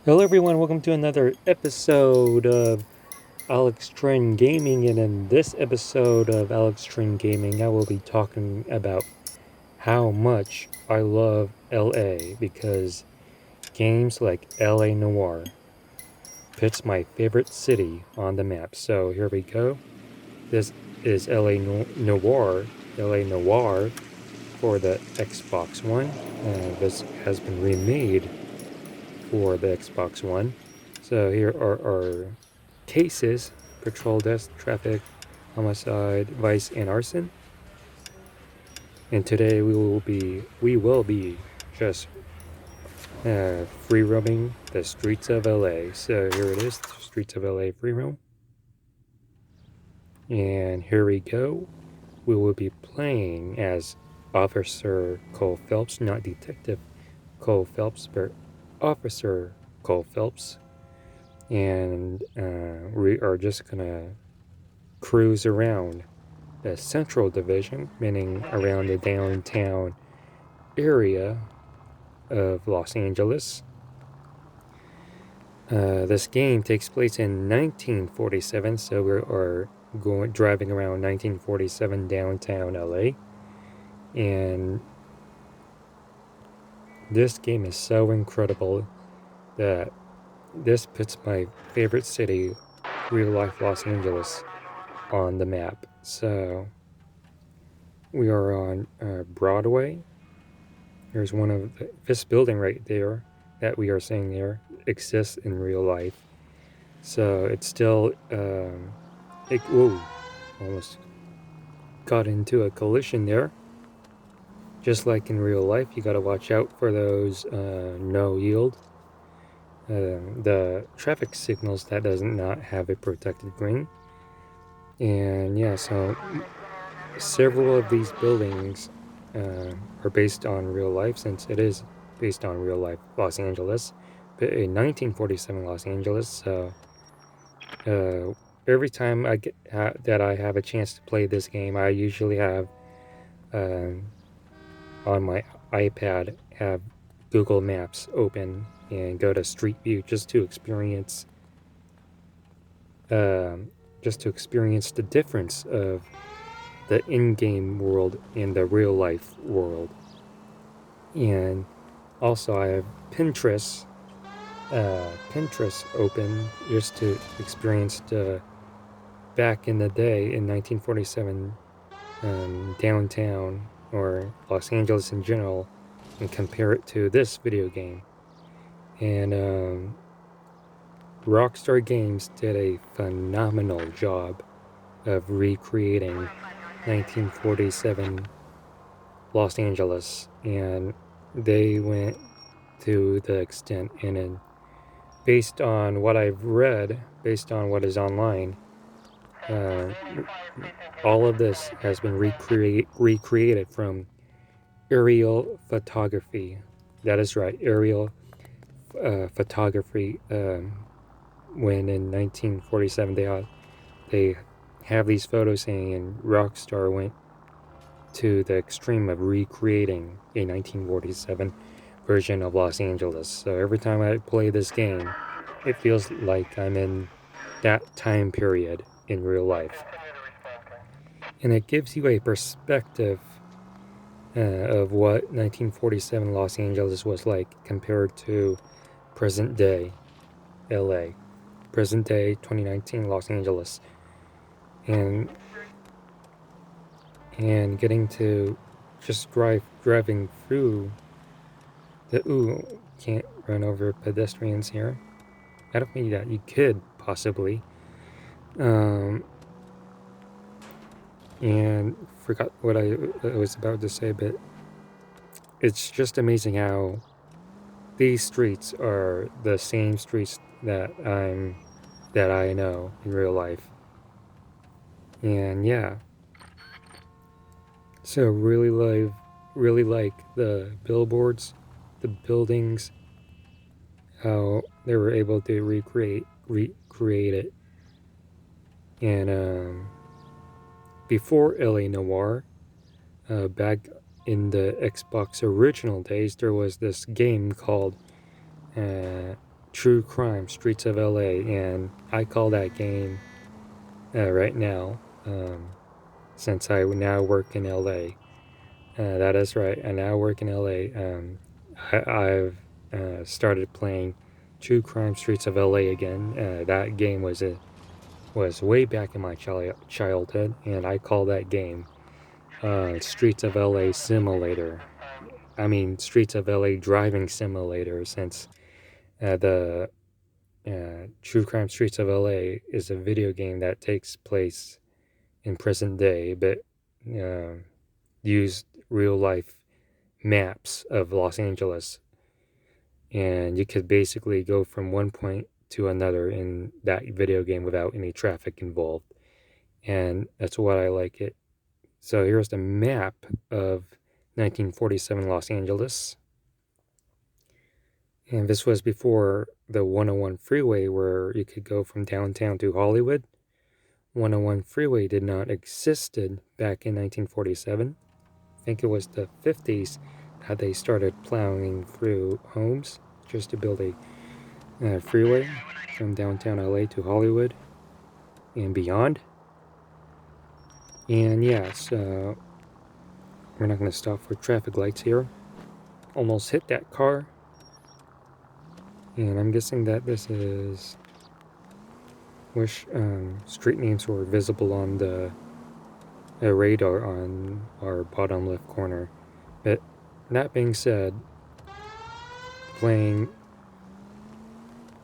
Hello everyone, welcome to another episode of Alex Trinh Gaming, and in this episode of Alex Trinh Gaming I will be talking about how much I love LA because games like LA Noire puts my favorite city on the map. So here we go. This is Noire, LA Noire for the Xbox One. This has been remade for the Xbox One. So here are our cases: patrol death, traffic, homicide, vice, and arson. And today we will be just free roaming the streets of LA. So here it is, the streets of LA free roam. And here we go. We will be playing as Officer Cole Phelps, not Detective Cole Phelps, but Officer Cole Phelps. And we are just gonna cruise around the Central Division, meaning around the downtown area of Los Angeles. This game takes place in 1947, so we are driving around 1947 downtown LA, and this game is so incredible that this puts my favorite city, real life Los Angeles, on the map. So we are on Broadway. There's one of this building right there that we are seeing there exists in real life. So it's still almost got into a collision there. Just like in real life, you gotta watch out for those no yield, the traffic signals that does not have a protected green. And yeah, so several of these buildings are based on real life, since it is based on real life Los Angeles, but in 1947 Los Angeles. So every time I get that I have a chance to play this game, I usually have on my iPad have Google Maps open and go to Street View just to experience the difference of the in-game world and the real-life world. And also I have Pinterest open just to experience the back in the day in 1947 downtown or Los Angeles in general, and compare it to this video game. And Rockstar Games did a phenomenal job of recreating 1947 Los Angeles, and they went to the extent, and based on what I've read, based on what is online, all of this has been recreated from aerial photography. That is right, aerial photography. When in 1947 they have these photos saying, and Rockstar went to the extreme of recreating a 1947 version of Los Angeles. So every time I play this game, it feels like I'm in that time period in real life. And it gives you a perspective of what 1947 Los Angeles was like compared to present day LA, present day 2019 Los Angeles. And getting to just driving through can't run over pedestrians here. I don't think that you could possibly. And forgot what I was about to say, but it's just amazing how these streets are the same streets that I know in real life. And yeah, so really like the billboards, the buildings, how they were able to recreate it. And before L.A. Noire, back in the Xbox original days, there was this game called True Crime Streets of LA, and I call that game right now, since I now work in LA. That is right, I now work in LA. I've started playing True Crime Streets of LA again. That game was way back in my childhood, and I call that game Streets of LA Simulator. I mean, Streets of LA Driving Simulator, since the True Crime Streets of LA is a video game that takes place in present day, but uh, used real life maps of Los Angeles, and you could basically go from one point to another in that video game without any traffic involved, and that's what I like it. So here's the map of 1947 Los Angeles, and this was before the 101 freeway, where you could go from downtown to Hollywood. 101 freeway did not existed back in 1947. I think it was the 50s that they started plowing through homes just to build a freeway from downtown LA to Hollywood and beyond. And yeah, so we're not going to stop for traffic lights here. Almost hit that car. And I'm guessing that this is which street names were visible on the radar on our bottom left corner. But that being said, playing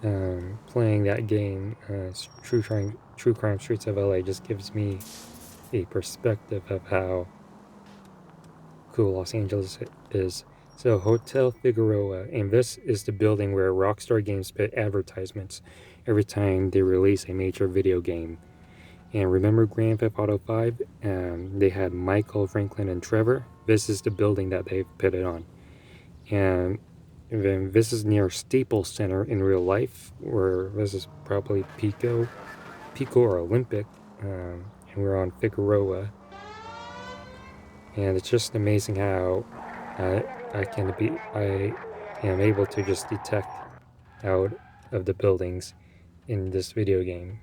that game, True Crime Streets of LA, just gives me a perspective of how cool Los Angeles is. So Hotel Figueroa, and this is the building where Rockstar Games put advertisements every time they release a major video game. And remember Grand Theft Auto 5? They had Michael, Franklin, and Trevor. This is the building that they've put it on. And then this is near Staples Center in real life, where this is probably Pico or Olympic. And we're on Figueroa. And it's just amazing how I am able to just detect out of the buildings in this video game.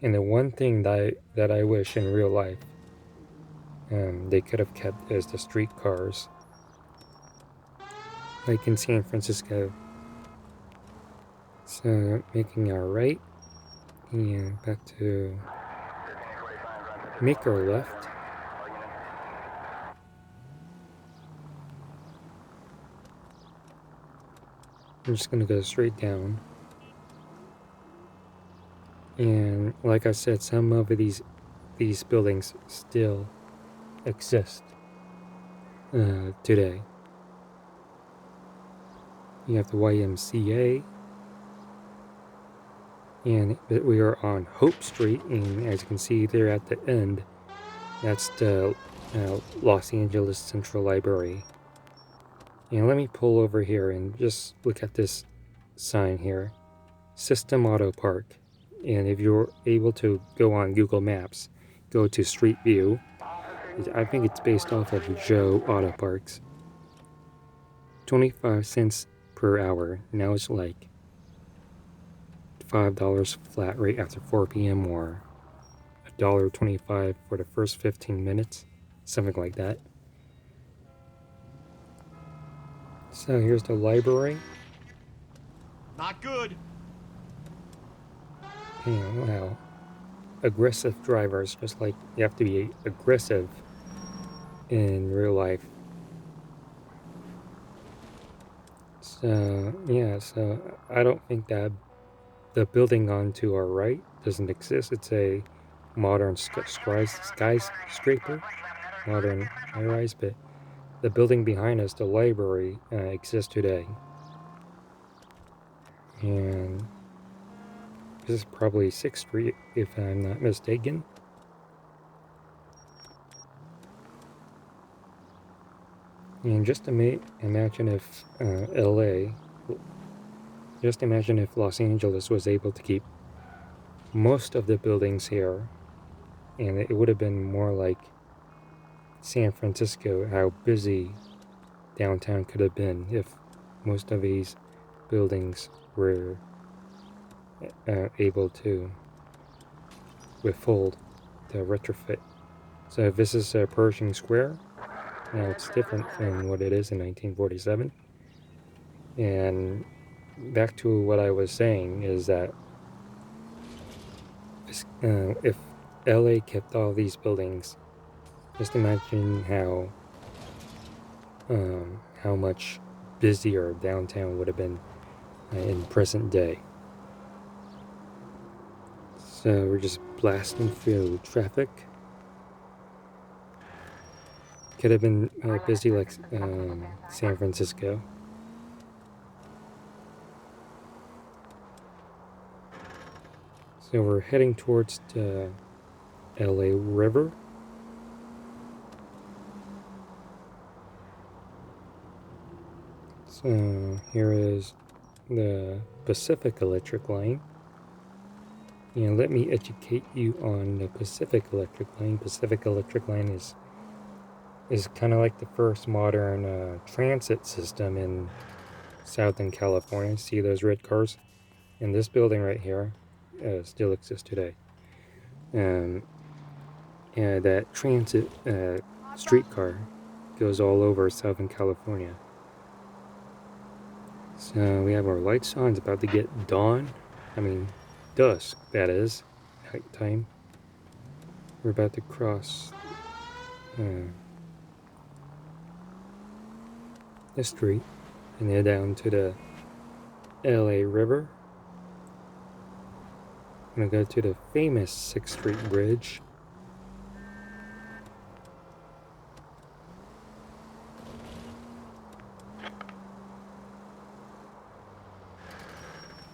And the one thing that I wish in real life they could have kept is the streetcars, like in San Francisco. So making our right and back to make our left. I'm just gonna go straight down. And like I said, some of these buildings still exist today. You have the YMCA, and we are on Hope Street, and as you can see there at the end, that's the Los Angeles Central Library. And let me pull over here and just look at this sign here, System Auto Park. And if you're able to go on Google Maps, go to Street View. I think it's based off of Joe Auto Parks. 25 cents per hour. Now it's like $5 flat rate after 4 p.m. or $1.25 for the first 15 minutes. Something like that. So here's the library. Not good. And wow. Aggressive drivers, just like you have to be aggressive in real life. So yeah, so I don't think that the building on to our right doesn't exist. It's a modern skyscraper, modern high-rise, but the building behind us, the library, exists today. And this is probably 6th Street, if I'm not mistaken. And just imagine if just imagine if Los Angeles was able to keep most of the buildings here, and it would have been more like San Francisco, how busy downtown could have been if most of these buildings were able to withhold the retrofit. So if this is a Pershing Square, now it's different from what it is in 1947. And back to what I was saying is that if LA kept all these buildings, just imagine how much busier downtown would have been in present day. So we're just blasting through traffic. Could have been busy like San Francisco. So we're heading towards the LA River. So here is the Pacific Electric Line. And let me educate you on the Pacific Electric Line. Pacific Electric Line is kind of like the first modern transit system in Southern California. See those red cars? And this building right here still exists today. And that transit streetcar goes all over Southern California. So we have our lights on. It's about to get dawn. I mean, dusk, that is. Nighttime. We're about to cross the street and head down to the LA River. I'm gonna go to the famous 6th Street Bridge.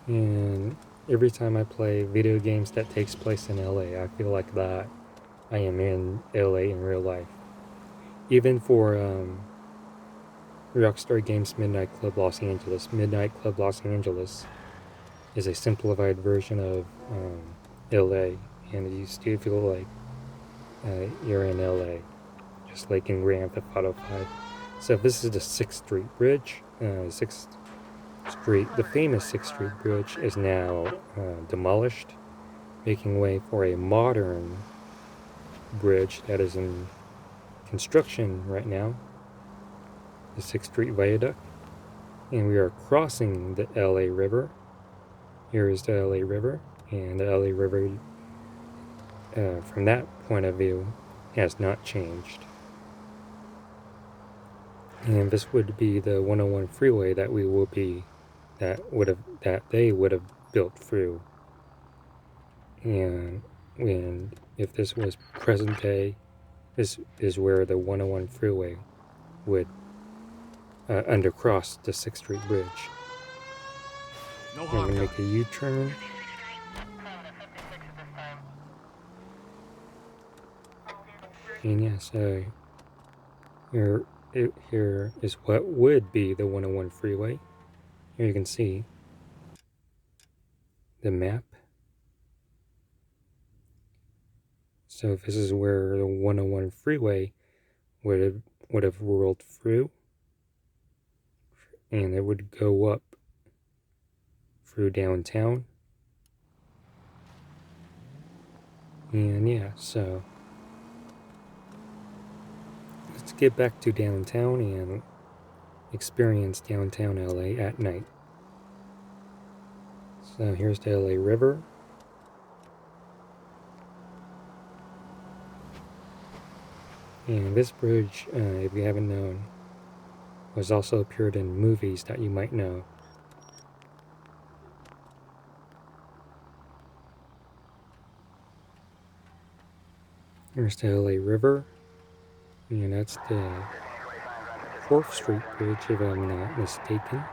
And every time I play video games that takes place in LA, I feel like that I am in LA in real life. Even for Rockstar Games Midnight Club Los Angeles. Midnight Club Los Angeles is a simplified version of LA, and you still feel like you're in LA, just like in Grand Theft Auto 5. So this is the 6th Street Bridge. 6th Street, the famous 6th Street Bridge, is now demolished, making way for a modern bridge that is in construction right now, the 6th Street Viaduct. And we are crossing the LA River. Here is the LA River, and the LA River, from that point of view, has not changed. And this would be the 101 freeway that they would have built through. And if this was present day, this is where the 101 freeway would undercross the 6th Street Bridge. No I'm harm gonna done. make a U-turn. And yeah, so here is what would be the 101 freeway. Here you can see the map. So this is where the 101 freeway would have rolled through, and it would go up through downtown. And yeah, so let's get back to downtown and experience downtown LA at night. So here's the LA River. And this bridge, if you haven't known, was also appeared in movies that you might know. Here's the LA River. And that's the 4th Street Bridge, if I'm not mistaken.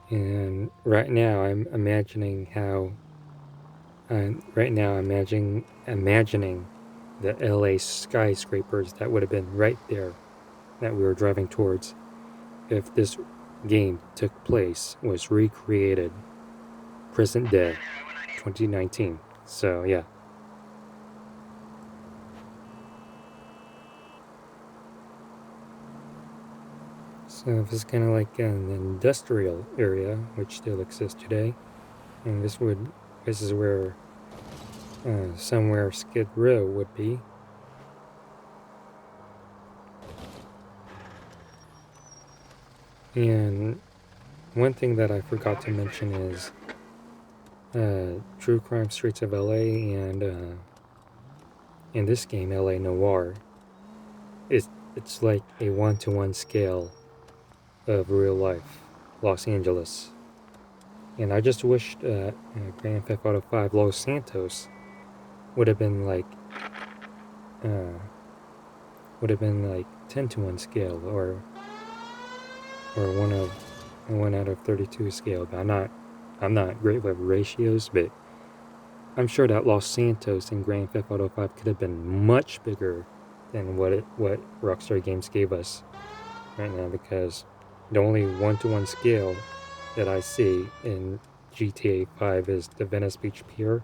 And right now I'm imagining imagining the LA skyscrapers that would have been right there that we were driving towards if this game took place, was recreated present day 2019. So yeah. So this is kind of like an industrial area, which still exists today, and this is where somewhere Skid Row would be. And one thing that I forgot to mention is True Crime Streets of LA and in this game, L.A. Noire, it's like a 1-to-1 scale of real life Los Angeles. And I just wished Grand Theft Auto 5 Los Santos would have been like 10-to-1 scale or 1/32 scale. But I'm not great with ratios, but I'm sure that Los Santos in Grand Theft Auto 5 could have been much bigger than what Rockstar Games gave us right now, because the only 1-to-1 scale that I see in GTA 5 is the Venice Beach Pier,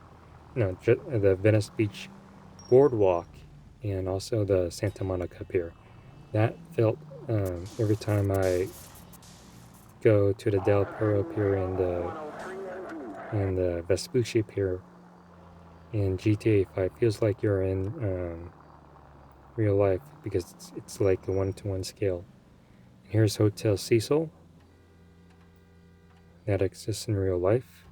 no, the Venice Beach Boardwalk, and also the Santa Monica Pier. That felt every time I go to the Del Perro Pier and the Vespucci Pier in GTA 5, feels like you're in real life, because it's like a 1-to-1 scale. And here's Hotel Cecil that exists in real life.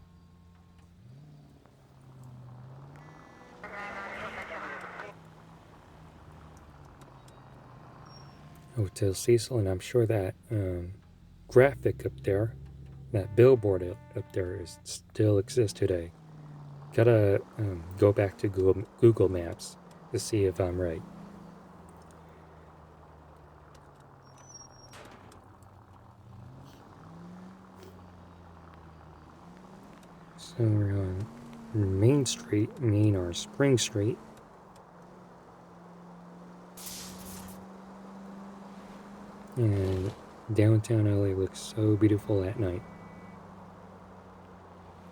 Hotel Cecil, and I'm sure that graphic up there, that billboard up there, still exists today. Gotta go back to Google Maps to see if I'm right. So we're on Main Street, Main or Spring Street. And downtown LA looks so beautiful at night.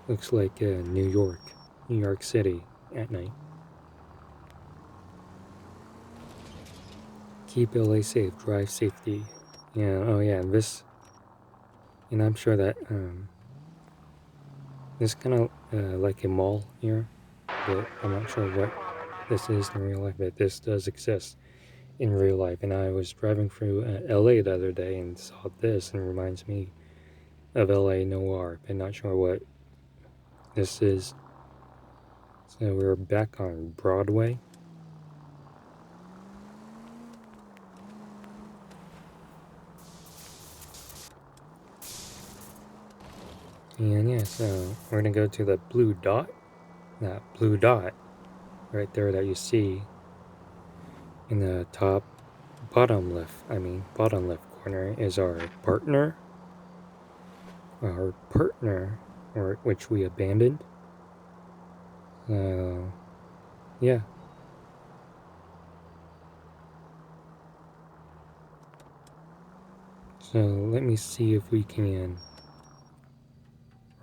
Looks like New York City at night. Keep LA safe, drive safety. Yeah, oh yeah, and I'm sure that this kind of like a mall here, but I'm not sure what this is in real life, but this does exist in real life. And I was driving through LA the other day and saw this, and it reminds me of L.A. Noire, but not sure what this is. So we're back on Broadway. And yeah, so we're gonna go to the blue dot. That blue dot right there that you see in the bottom left corner is our partner, or which we abandoned. Yeah. So let me see if we can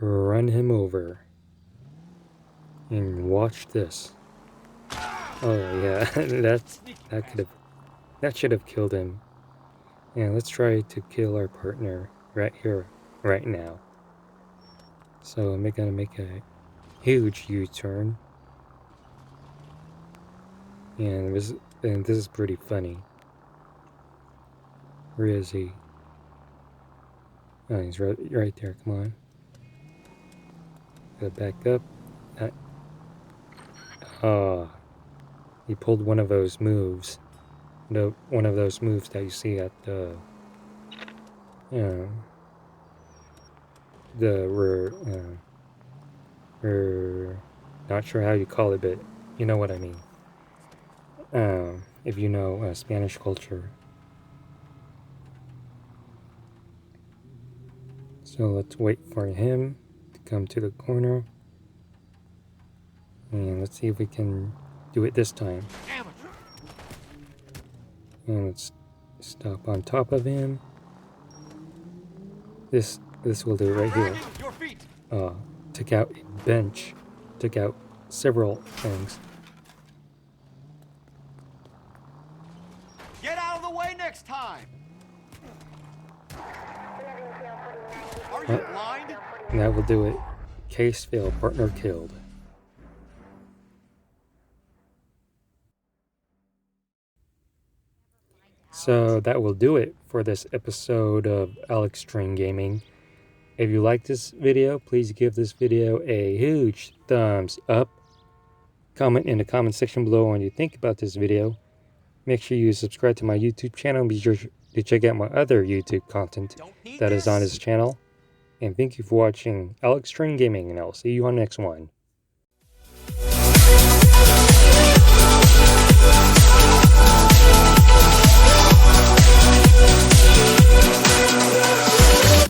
run him over and watch this. Oh yeah, that should have killed him. Yeah, let's try to kill our partner right here, right now. So I'm gonna make a huge U-turn, and this is pretty funny. Where is he? Oh, he's right there. Come on, gotta back up. He pulled one of those moves. One of those moves that you see at we're not sure how you call it, but you know what I mean. If you know Spanish culture. So let's wait for him to come to the corner. And let's see if we can do it this time. And let's stop on top of him. This will do it right here. Took out a bench. Took out several things. Get out of the way next time. Are you blind? And that will do it. Case failed, partner killed. So that will do it for this episode of Alex Trinh Gaming. If you like this video, please give this video a huge thumbs up. Comment in the comment section below what you think about this video. Make sure you subscribe to my YouTube channel and be sure to check out my other YouTube content that is on this channel. And thank you for watching Alex Trinh Gaming, and I'll see you on the next one.